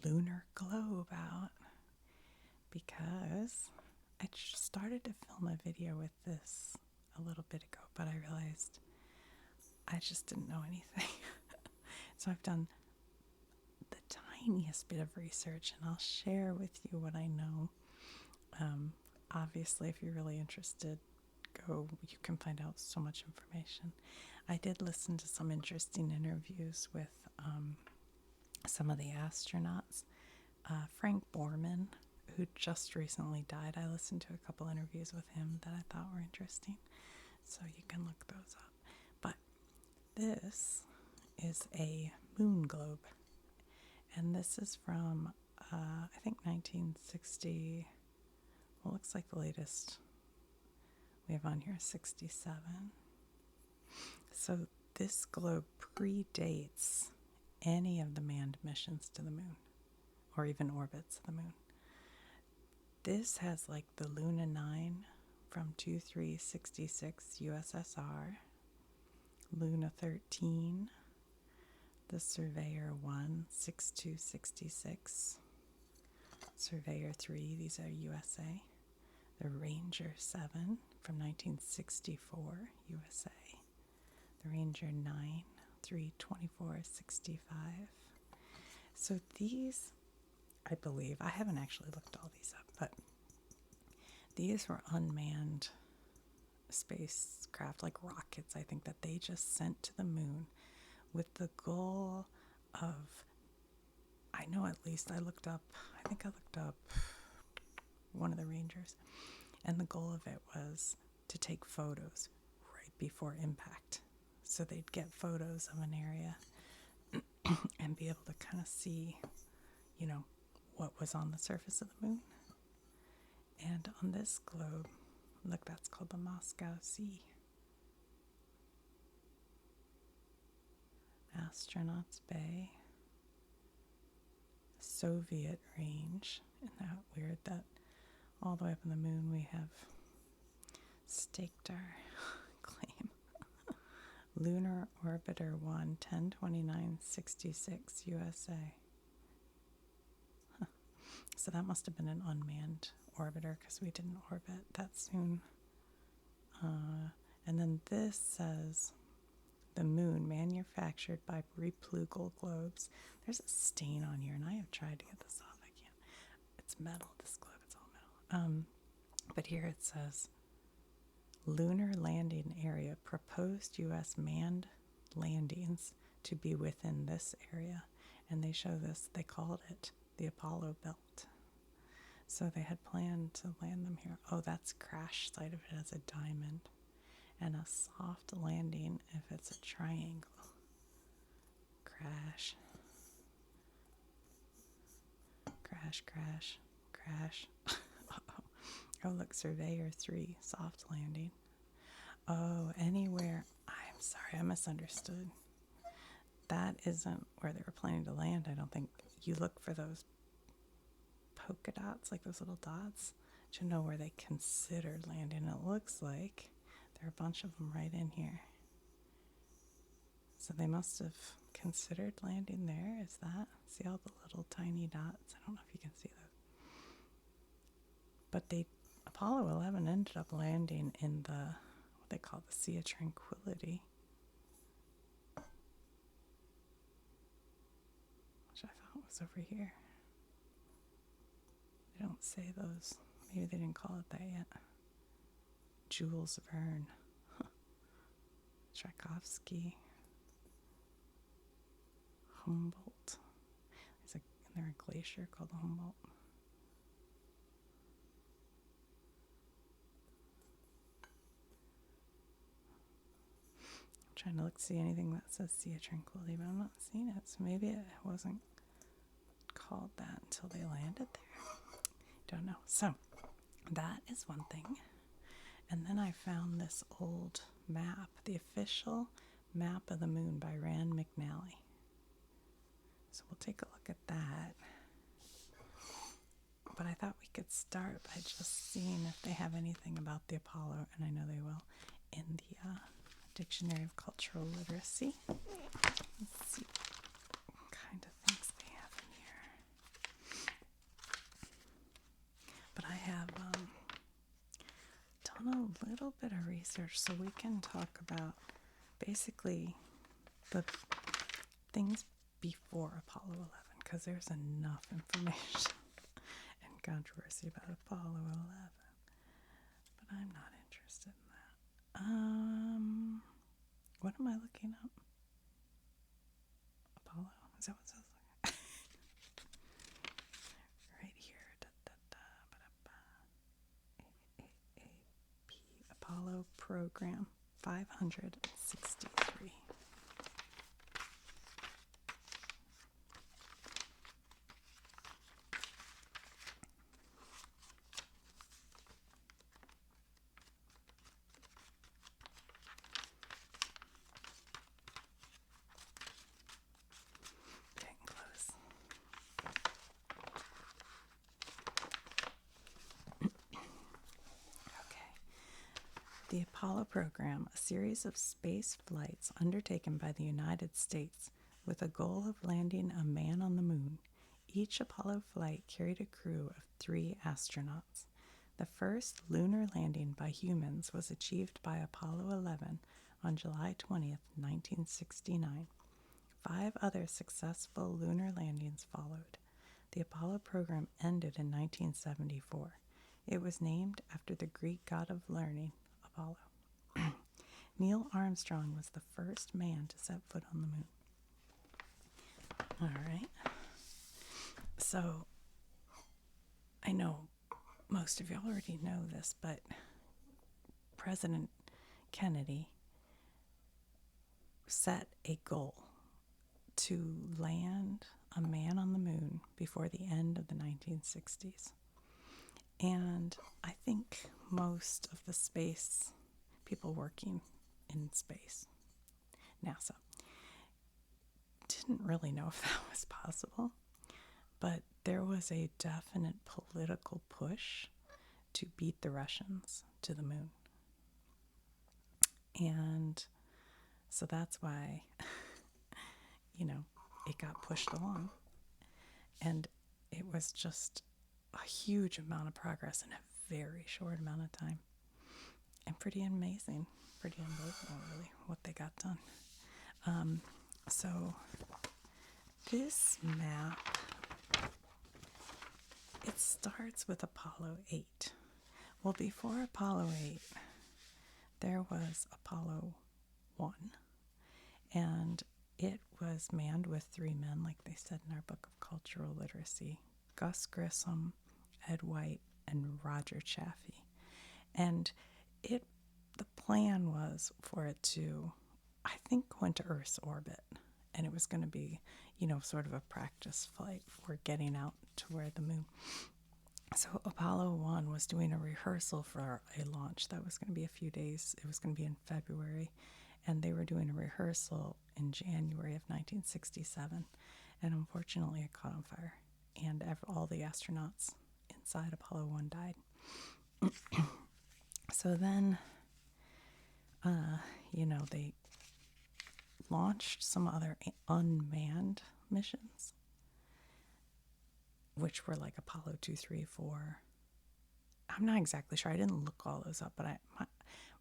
lunar globe out because I started to film a video with this a little bit ago, but I realized I just didn't know anything. So I've done the tiniest bit of research, and I'll share with you what I know. Obviously, if you're really interested, you can find out so much information. I did listen to some interesting interviews with some of the astronauts. Frank Borman, who just recently died, I listened to a couple interviews with him that I thought were interesting, so you can look those up. But this is a moon globe, and this is from I think 1960. Well, looks like the latest we have on here is 67. So this globe predates any of the manned missions to the moon, or even orbits of the moon. This has like the Luna 9 from 2366 USSR, Luna 13, the Surveyor 1 6266, Surveyor 3, these are USA, the Ranger 7 from 1964 USA, the Ranger 9 32465. So these, I believe, I haven't actually looked all these up, but these were unmanned spacecraft, like rockets, I think, that they just sent to the moon with the goal of, I know at least I looked up one of the Rangers, and the goal of it was to take photos right before impact. So they'd get photos of an area and be able to kind of see, what was on the surface of the moon. And on this globe, look, that's called the Moscow Sea. Astronauts Bay, Soviet range. Isn't that weird that all the way up in the moon we have staked our claim? Lunar Orbiter 1, 102966 USA. Huh. So that must have been an unmanned orbiter because we didn't orbit that soon. And then this says the moon manufactured by Replugal globes. There's a stain on here, and I have tried to get this off. I can't. It's metal. This globe, it's all metal. But here it says lunar landing area, proposed U.S. manned landings to be within this area. And they show this, they called it the Apollo Belt. So they had planned to land them here. Oh, that's crash site if it has a diamond. And a soft landing if it's a triangle. Crash. Crash, crash, crash. Oh, look, Surveyor 3, soft landing. Oh, anywhere. I'm sorry, I misunderstood. That isn't where they were planning to land, I don't think. You look for those polka dots, like those little dots, to know where they considered landing. It looks like there are a bunch of them right in here. So they must have considered landing there. Is that? See all the little tiny dots? I don't know if you can see those. But Apollo 11 ended up landing in what they call the Sea of Tranquility, which I thought was over here. They don't say those. Maybe they didn't call it that yet. Jules Verne. Tchaikovsky. Humboldt. Isn't there a glacier called the Humboldt? I'm trying to see anything that says Sea of Tranquility, but I'm not seeing it. So maybe it wasn't called that until they landed there. Don't know. So that is one thing. And then I found this old map, the official map of the moon by Rand McNally. So we'll take a look at that. But I thought we could start by just seeing if they have anything about the Apollo, and I know they will, in the Dictionary of Cultural Literacy. Let's see what kind of things they have in here. have done a little bit of research so we can talk about basically the things before Apollo 11, because there's enough information and controversy about Apollo 11. But I'm not interested in that. What am I looking up? Apollo? Is that what it says? Right here. AAP Apollo Program 563. Getting close. The Apollo program, a series of space flights undertaken by the United States with a goal of landing a man on the moon. Each Apollo flight carried a crew of 3 astronauts. The first lunar landing by humans was achieved by Apollo 11 on July 20th, 1969. 5 other successful lunar landings followed. The Apollo program ended in 1974. It was named after the Greek god of learning, Apollo. Neil Armstrong was the first man to set foot on the moon. All right. So, I know most of you already know this, but President Kennedy set a goal to land a man on the moon before the end of the 1960s. And I think most of the space people working in space, NASA, didn't really know if that was possible. But there was a definite political push to beat the Russians to the moon. And so that's why, it got pushed along. And it was just a huge amount of progress in a very short amount of time. And pretty amazing, pretty unbelievable, really, what they got done. So this map, it starts with Apollo 8. Well, before Apollo 8, there was Apollo 1. And it was manned with 3 men, like they said in our book of cultural literacy: Gus Grissom, Ed White, and Roger Chaffee. And the plan was for it to, I think, go into Earth's orbit. And it was going to be, sort of a practice flight for getting out to where the moon. So Apollo 1 was doing a rehearsal for a launch that was going to be a few days. It was going to be in February. And they were doing a rehearsal in January of 1967. And unfortunately, it caught on fire. And all the astronauts inside Apollo 1 died. So then, they launched some other unmanned missions, which were like Apollo 2, 3, 4. I'm not exactly sure. I didn't look all those up, but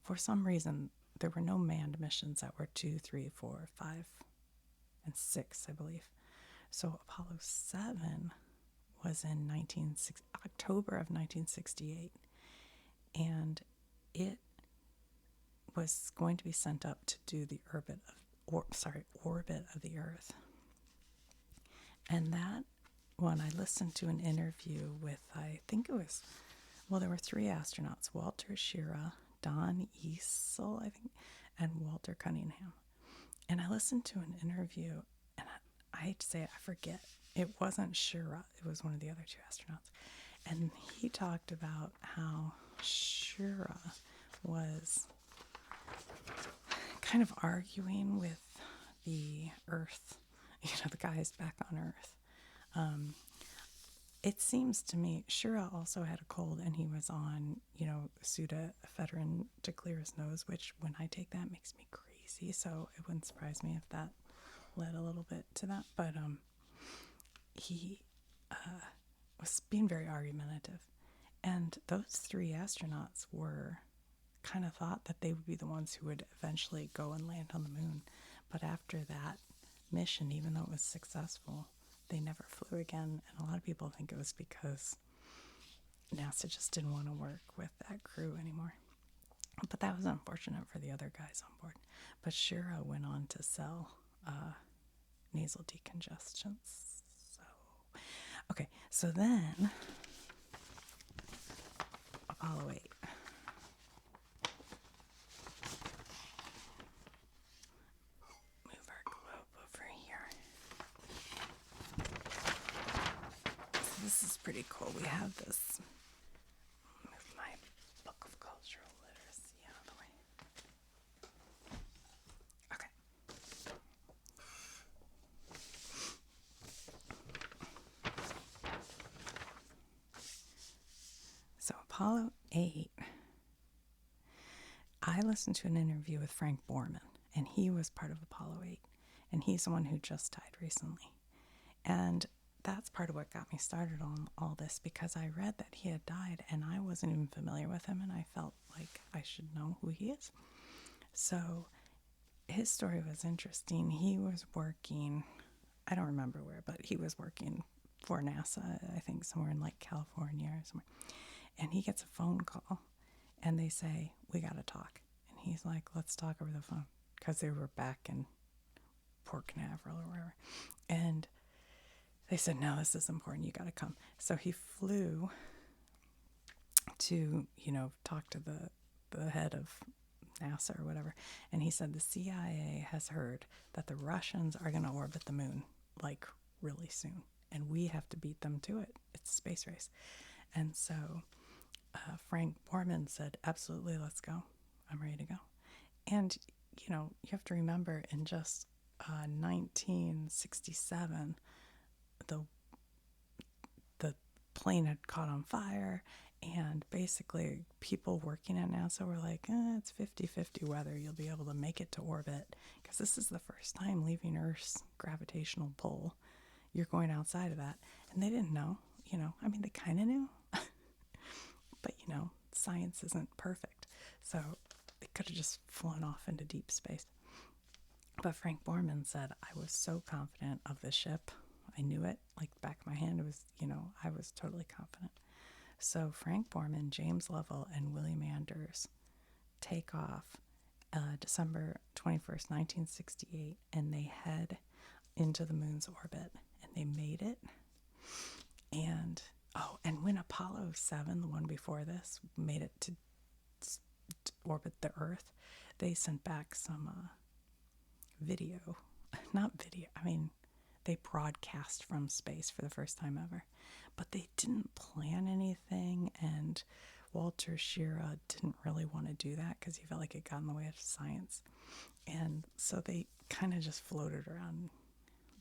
for some reason, there were no manned missions that were 2, 3, 4, 5, and 6, I believe. So Apollo 7 was in October of 1968, and it was going to be sent up to do the orbit of the Earth. And that one, I listened to an interview with, there were 3 astronauts: Walter Schirra, Don Easel, I think, and Walter Cunningham. And I listened to an interview, and I hate to say it, I forget. It wasn't Schirra. It was one of the other 2 astronauts. And he talked about how Schirra was kind of arguing with the Earth, the guys back on Earth. It seems to me Schirra also had a cold, and he was on, pseudoephedrine to clear his nose, which when I take that makes me crazy. So it wouldn't surprise me if that led a little bit to that. But he was being very argumentative. And those three astronauts were kind of thought that they would be the ones who would eventually go and land on the moon. But after that mission, even though it was successful, they never flew again. And a lot of people think it was because NASA just didn't want to work with that crew anymore. But that was unfortunate for the other guys on board. But Shira went on to sell nasal decongestants. So, okay, so then Apollo 8. Move our globe over here. So this is pretty cool. We have this. Move my book of cultural literacy out of the way. Okay. So Apollo 8, I listened to an interview with Frank Borman, and he was part of Apollo 8, and he's the one who just died recently. And that's part of what got me started on all this, because I read that he had died, and I wasn't even familiar with him, and I felt like I should know who he is. So his story was interesting. He was working, I don't remember where, but he was working for NASA, I think somewhere in like California or somewhere. And he gets a phone call, and they say, we got to talk. And he's like, let's talk over the phone, because they were back in Port Canaveral or wherever. And they said, no, this is important. You got to come. So he flew to, talk to the head of NASA or whatever. And he said, the CIA has heard that the Russians are going to orbit the moon, like, really soon. And we have to beat them to it. It's a space race. And so Frank Borman said, absolutely, let's go. I'm ready to go. And, you have to remember, in just 1967, the plane had caught on fire, and basically people working at NASA were like, it's 50-50 whether you'll be able to make it to orbit, because this is the first time leaving Earth's gravitational pull. You're going outside of that. And they didn't know, they kind of knew. But, science isn't perfect. So they could have just flown off into deep space. But Frank Borman said, I was so confident of the ship. I knew it like the back of my hand. It was, I was totally confident. So Frank Borman, James Lovell, and Willie Manders take off December 21st, 1968, and they head into the moon's orbit. And they made it. And when Apollo 7, the one before this, made it to orbit the Earth, they sent back some video. Not video, they broadcast from space for the first time ever. But they didn't plan anything, and Walter Schirra didn't really want to do that because he felt like it got in the way of science. And so they kind of just floated around.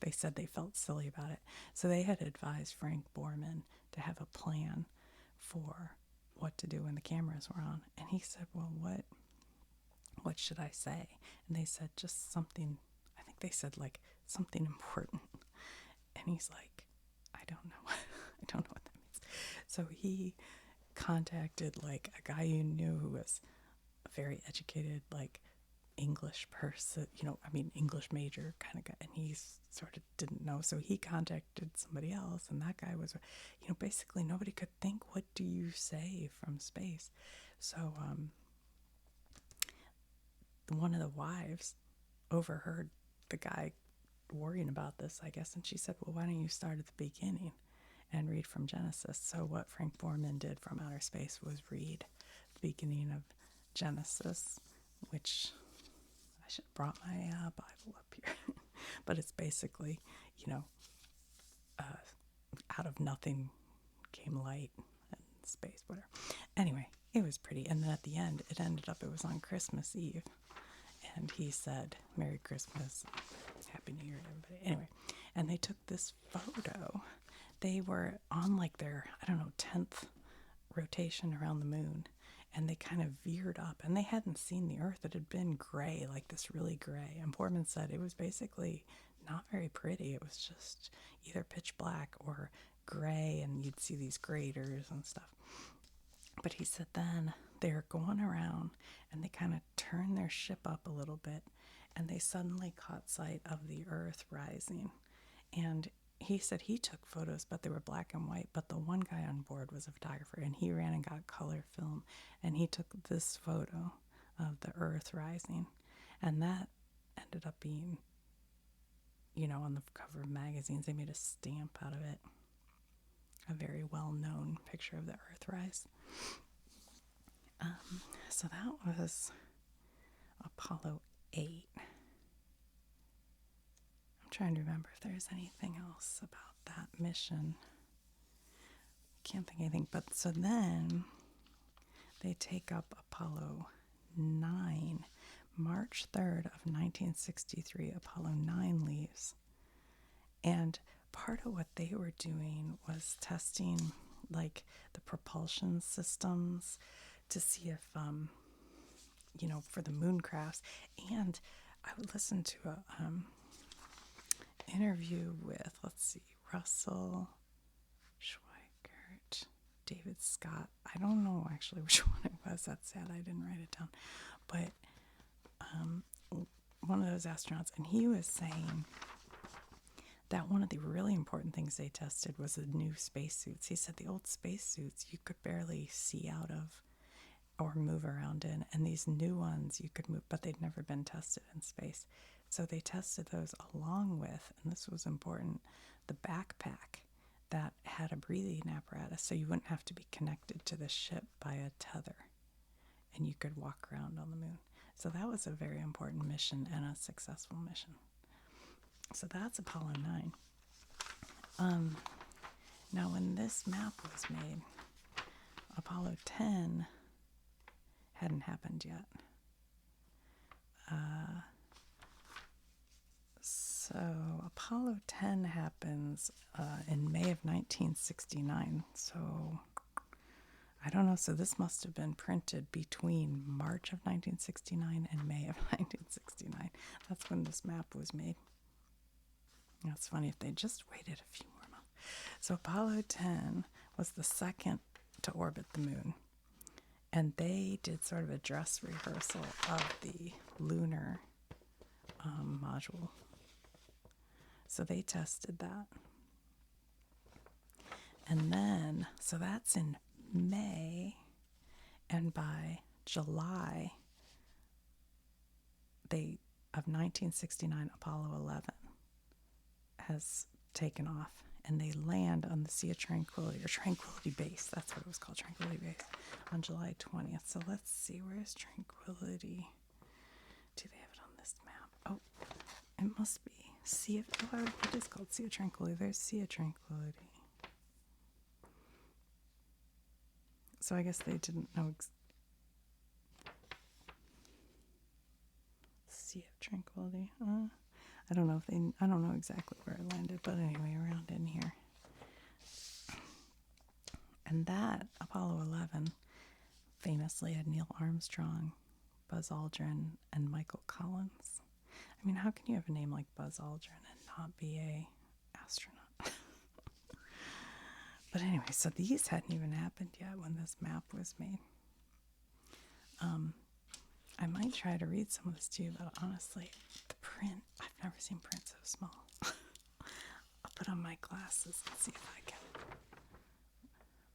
They said they felt silly about it. So they had advised Frank Borman to have a plan for what to do when the cameras were on. And he said, well, what should I say? And they said, just something, I think they said like something important. And he's like, I don't know. I don't know what that means. So he contacted like a guy you knew who was a very educated, like English person, English major kind of guy, and he sort of didn't know. So he contacted somebody else, and that guy was, basically nobody could think, what do you say from space? So one of the wives overheard the guy worrying about this, I guess, and she said, well, why don't you start at the beginning and read from Genesis? So what Frank Borman did from outer space was read the beginning of Genesis, which I should have brought my Bible up here. But it's basically, out of nothing came light and space, whatever. Anyway, it was pretty. And then at the end, it was on Christmas Eve. And he said, Merry Christmas, Happy New Year to everybody. Anyway, and they took this photo. They were on like their, 10th rotation around the moon. And they kind of veered up, and they hadn't seen the Earth. It had been gray, like this really gray. And Borman said it was basically not very pretty. It was just either pitch black or gray, and you'd see these craters and stuff. But he said then they're going around and they kind of turned their ship up a little bit and they suddenly caught sight of the Earth rising. And he said he took photos, but they were black and white. But the one guy on board was a photographer and he ran and got color film and he took this photo of the Earth rising. And that ended up being, on the cover of magazines. They made a stamp out of it. A very well-known picture of the Earthrise. So that was Apollo 8. I'm trying to remember if there's anything else about that mission. Can't think of anything. But so then they take up Apollo 9. March 3rd of 1963, Apollo 9 leaves. And part of what they were doing was testing like the propulsion systems to see if for the moon crafts. And I would listen to a interview with, Russell Schweikert, David Scott. I don't know actually which one it was. That's sad, I didn't write it down. But one of those astronauts, and he was saying that one of the really important things they tested was the new spacesuits. He said the old spacesuits you could barely see out of or move around in, and these new ones you could move, but they'd never been tested in space. So they tested those along with, and this was important, the backpack that had a breathing apparatus, so you wouldn't have to be connected to the ship by a tether, and you could walk around on the moon. So that was a very important mission and a successful mission. So that's Apollo 9. Now, when this map was made, Apollo 10 hadn't happened yet. So Apollo 10 happens in May of 1969. So I don't know. So this must have been printed between March of 1969 and May of 1969. That's when this map was made. That's funny if they just waited a few more months. So Apollo 10 was the second to orbit the moon. And they did sort of a dress rehearsal of the lunar module. So they tested that. And then, so that's in May. And by July of 1969, Apollo 11 has taken off. And they land on the Sea of Tranquility, or Tranquility Base. That's what it was called, Tranquility Base, on July 20th. So let's see, where's Tranquility? Do they have it on this map? Oh, it must be Sea of, it is called Sea of Tranquility. There's Sea of Tranquility. So I guess they didn't know. Sea of Tranquility. I don't know exactly where it landed, but anyway, around in here. And that, Apollo 11, famously had Neil Armstrong, Buzz Aldrin, and Michael Collins. I mean, how can you have a name like Buzz Aldrin and not be a astronaut? But anyway, so these hadn't even happened yet when this map was made. I might try to read some of this to you, but honestly, the print, I've never seen print so small. I'll put on my glasses and see if I can.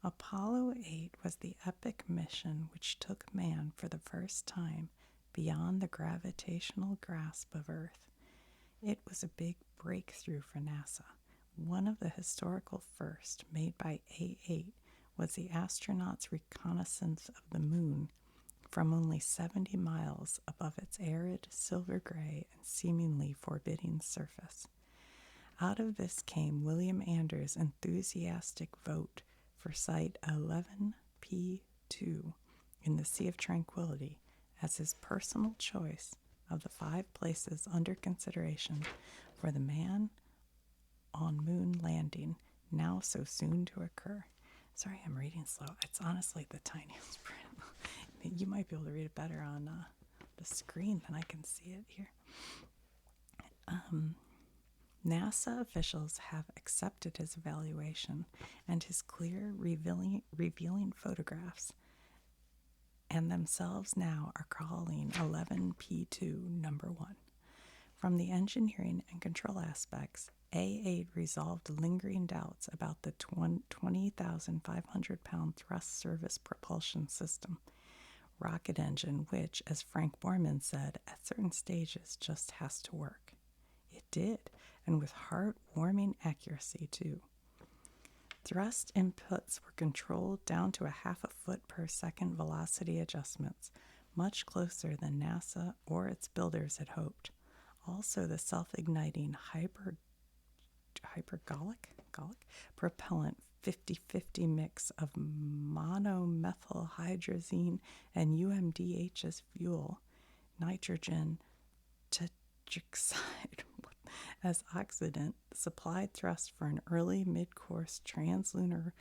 Apollo 8 was the epic mission which took man for the first time beyond the gravitational grasp of Earth. It was a big breakthrough for NASA. One of the historical first made by A8 was the astronauts' reconnaissance of the moon from only 70 miles above its arid, silver gray, and seemingly forbidding surface. Out of this came William Anders' enthusiastic vote for Site 11P2 in the Sea of Tranquility as his personal choice of the 5 places under consideration for the man on moon landing, now so soon to occur. Sorry, I'm reading slow. It's honestly the tiniest print. You might be able to read it better on the screen than I can see it here. NASA officials have accepted his evaluation, and his clear, revealing photographs and themselves now are calling 11P2 number 1. From the engineering and control aspects, A8 resolved lingering doubts about the 20,500-pound thrust service propulsion system rocket engine, which, as Frank Borman said, at certain stages just has to work. It did, and with heartwarming accuracy, too. Thrust inputs were controlled down to a half a foot per second velocity adjustments, much closer than NASA or its builders had hoped. Also, the self-igniting hypergolic propellant 50-50 mix of monomethylhydrazine and UMDH as fuel, nitrogen tetroxide as oxidant, supplied thrust for an early mid-course translunar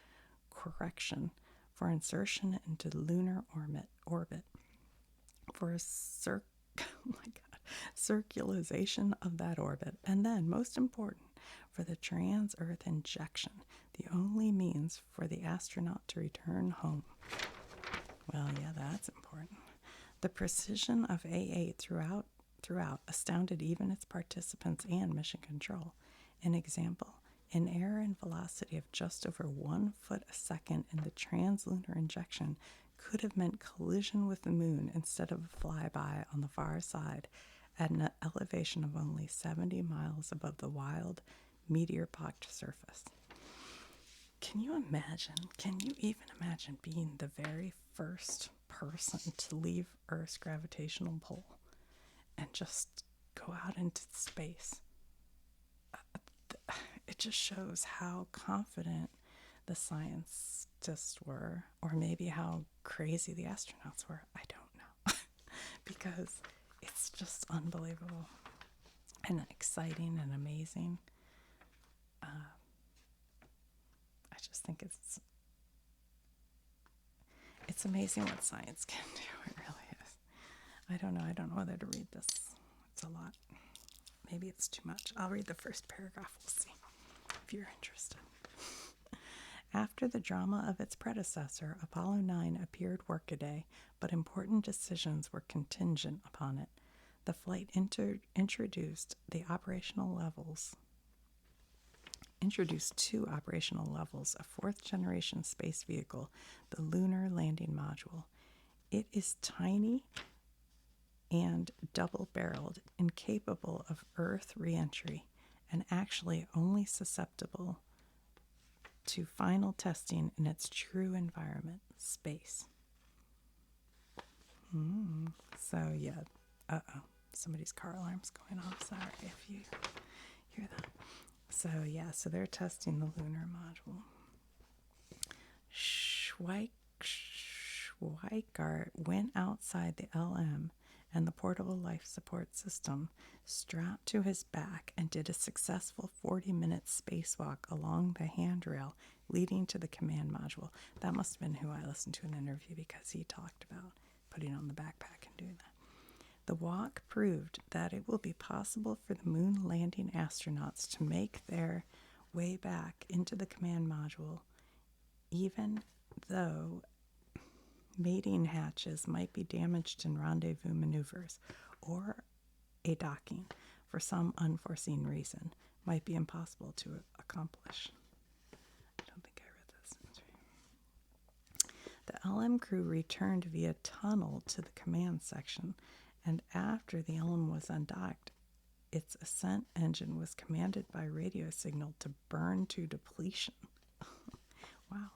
correction for insertion into lunar orbit for a circularization of that orbit, and then, most important, for the trans-Earth injection, the only means for the astronaut to return home. Well, yeah, that's important. The precision of A8 throughout astounded even its participants and mission control. An example, an error in velocity of just over 1 foot a second in the translunar injection could have meant collision with the moon instead of a flyby on the far side at an elevation of only 70 miles above the wild, meteor-pocked surface. Can you even imagine being the very first person to leave Earth's gravitational pull and just go out into space? It just shows how confident the scientists were, or maybe how crazy the astronauts were. I don't know. Because it's just unbelievable and exciting and amazing. I just think it's amazing what science can do. It really is. I don't know whether to read this. It's a lot. Maybe it's too much. I'll read the first paragraph. We'll see if you're interested. After the drama of its predecessor, Apollo 9 appeared workaday, but important decisions were contingent upon it. The flight introduced two operational levels, a fourth-generation space vehicle, the Lunar Landing Module. It is tiny and double-barreled, incapable of Earth re-entry, and actually only susceptible to final testing in its true environment, space. So, yeah. Somebody's car alarm's going off. Sorry if you hear that. So, yeah, so they're testing the lunar module. Schweikart went outside the LM and the portable life support system, strapped to his back, and did a successful 40-minute spacewalk along the handrail leading to the command module. That must have been who I listened to in an interview, because he talked about putting on the backpack and doing that. The walk proved that it will be possible for the moon landing astronauts to make their way back into the command module, even though mating hatches might be damaged in rendezvous maneuvers, or a docking, for some unforeseen reason, might be impossible to accomplish. I don't think I read this. The LM crew returned via tunnel to the command section, and after the LM was undocked, its ascent engine was commanded by radio signal to burn to depletion. Wow.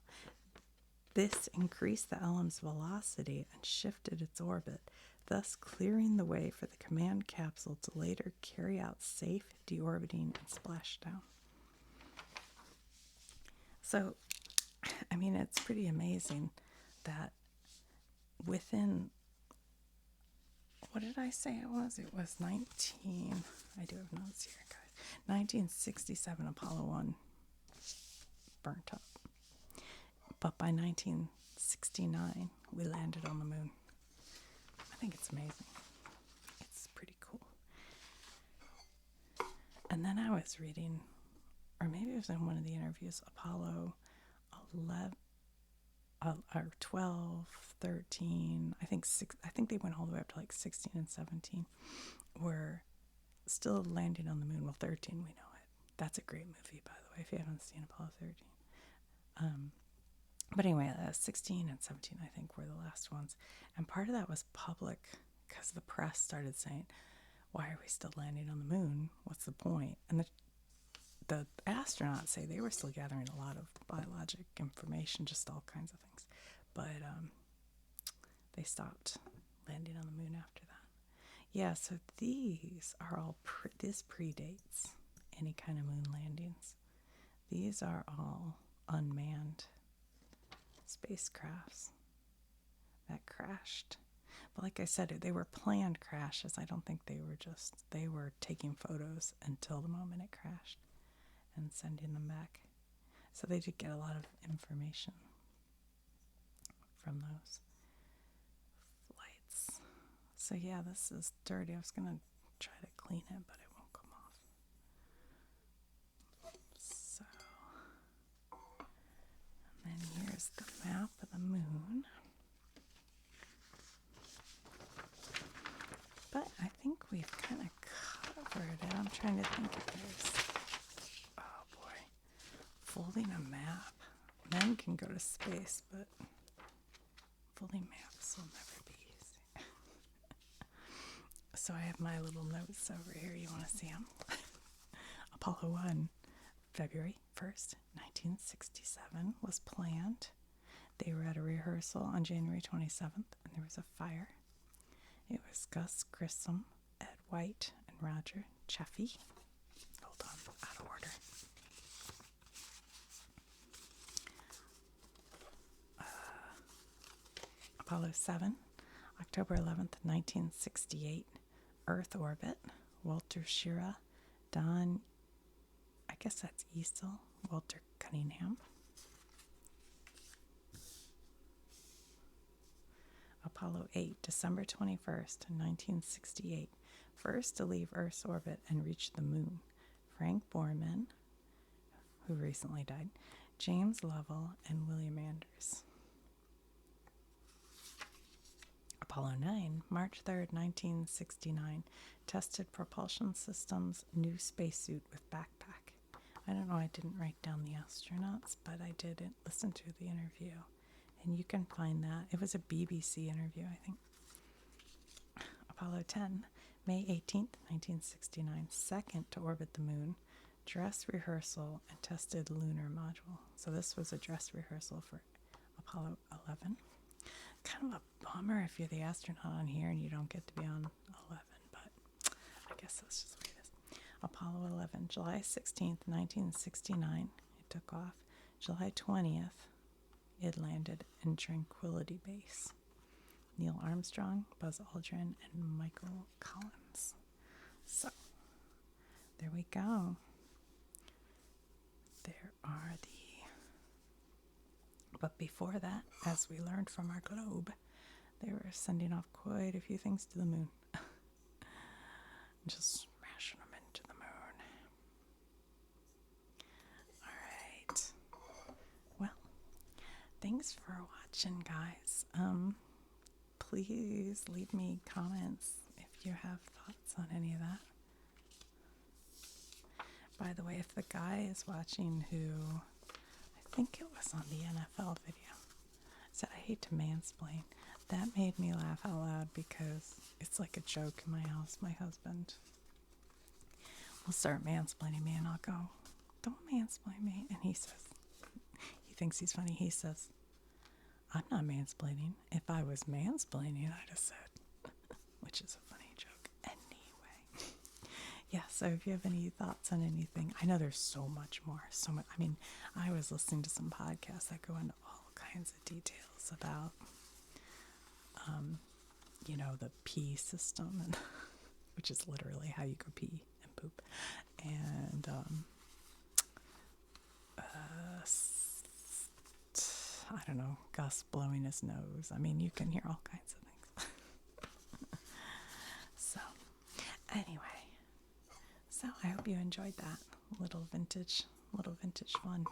This increased the LM's velocity and shifted its orbit, thus clearing the way for the command capsule to later carry out safe deorbiting and splashdown. So, I mean, it's pretty amazing that within, what did I say it was? It was I do have notes here, guys. 1967, Apollo 1 burnt up. But by 1969, we landed on the moon. I think it's amazing. It's pretty cool. And then I was reading, or maybe it was in one of the interviews, Apollo 11. or 12, 13, I think I think they went all the way up to like 16 and 17 were still landing on the moon. Well, 13, we know it. That's a great movie, by the way, if you haven't seen Apollo 13. But anyway, 16 and 17, I think, were the last ones. And part of that was public because the press started saying, why are we still landing on the moon? What's the point? And the astronauts say they were still gathering a lot of biologic information, just all kinds of things. But they stopped landing on the moon after that. Yeah, so these are all, this predates any kind of moon landings. These are all unmanned spacecrafts that crashed. But like I said, they were planned crashes. I don't think they were taking photos until the moment it crashed and sending them back. So they did get a lot of information from those flights. So yeah, this is dirty. I was going to try to clean it, but it won't come off. So, and then here's the map of the moon. But I think we've kind of covered it. I'm trying to think if there's, oh boy, folding a map. Men can go to space, but folding maps will never be easy. So I have my little notes over here. You want to see them? Apollo 1, February 1st, 1967 was planned. They were at a rehearsal on January 27th, and there was a fire. It was Gus Grissom, Ed White, and Roger Chaffee. Hold on, out of order. Apollo 7, October 11th, 1968, Earth orbit. Walter Schirra, Don, I guess that's Easel, Walter Cunningham. Apollo 8, December 21st, 1968, first to leave Earth's orbit and reach the moon. Frank Borman, who recently died, James Lovell, and William Anders. Apollo 9, March 3rd, 1969, tested propulsion systems, new spacesuit with backpack. I don't know, I didn't write down the astronauts, but I did listen to the interview. And you can find that. It was a BBC interview, I think. Apollo 10, May 18th, 1969, second to orbit the moon, dress rehearsal and tested lunar module. So this was a dress rehearsal for Apollo 11. Kind of a bummer if you're the astronaut on here and you don't get to be on 11, but I guess that's just the way it is. Apollo 11, July 16th, 1969, it took off. July 20th, it landed in Tranquility Base. Neil Armstrong, Buzz Aldrin, and Michael Collins. So, there we go. There are but before that, as we learned from our globe, they were sending off quite a few things to the moon. Just smashing them into the moon. All right. Well, thanks for watching, guys. Please leave me comments if you have thoughts on any of that. By the way, if the guy is watching who, I think it was on the NFL video, said, I hate to mansplain, that made me laugh out loud because it's like a joke in my house. My husband will start mansplaining me and I'll go, don't mansplain me. And he says, he thinks he's funny. He says, I'm not mansplaining. If I was mansplaining, I'd have said, which is a funny joke. Anyway, yeah, so if you have any thoughts on anything, I know there's so much more. I mean, I was listening to some podcasts that go into all kinds of details about, the pee system, and which is literally how you go pee and poop. And, I don't know, Gus blowing his nose. I mean, you can hear all kinds of things. So, anyway, I hope you enjoyed that little vintage fun.